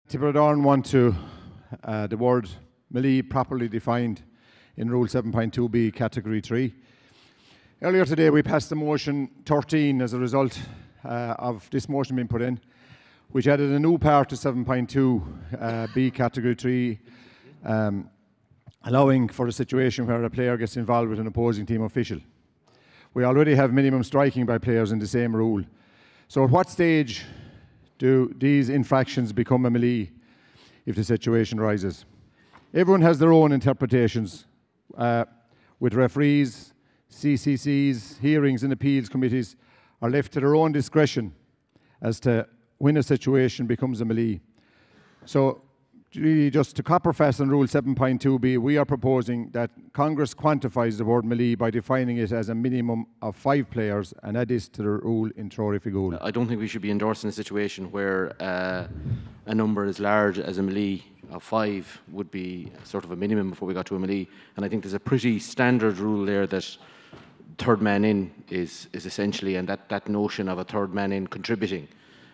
Tipperary want to the word melee properly defined in Rule 7.2b Category 3. Earlier today we passed the motion 13 as a result of this motion being put in, which added a new part to 7.2b Category 3, allowing for a situation where a player gets involved with an opposing team official. We already have minimum striking by players in the same rule. So at what stage do these infractions become a melee if the situation arises? Everyone has their own interpretations, with referees, CCCs, hearings and appeals committees are left to their own discretion as to when a situation becomes a melee. So really just to copperfast on Rule 7.2b, we are proposing that Congress quantifies the word melee by defining it as a minimum of 5 players and add this to the rule in Tróir Figúil. I don't think we should be endorsing a situation where a number as large as a melee of 5 would be sort of a minimum before we got to a melee. And I think there's a pretty standard rule there that third man in is essentially, and that notion of a third man in contributing.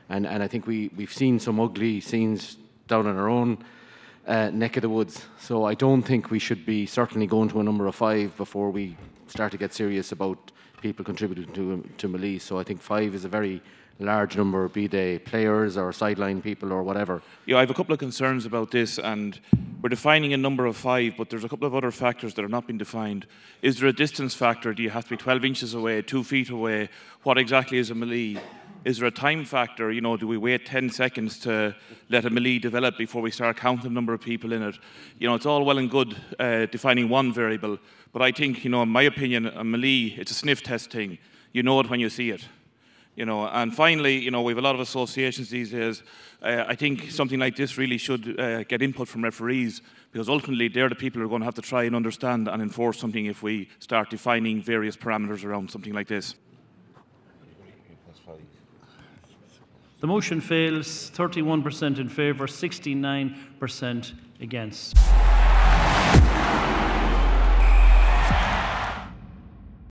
And I think we've seen some ugly scenes down in our own neck of the woods. So I don't think we should be certainly going to a number of 5 before we start to get serious about people contributing to melee. So I think 5 is a very large number, be they players or sideline people or whatever. Yeah, I have a couple of concerns about this, and we're defining a number of 5, but there's a couple of other factors that are not being defined. Is there a distance factor? Do you have to be 12 inches away, 2 feet away? What exactly is a melee? Is there a time factor? You know, do we wait 10 seconds to let a melee develop before we start counting the number of people in it? You know, it's all well and good defining one variable, but I think, you know, in my opinion, a melee, it's a sniff test thing. You know it when you see it. You know, and finally, you know, we have a lot of associations these days. I think something like this really should get input from referees, because ultimately they're the people who are going to have to try and understand and enforce something if we start defining various parameters around something like this. The motion fails, 31% in favour, 69% against.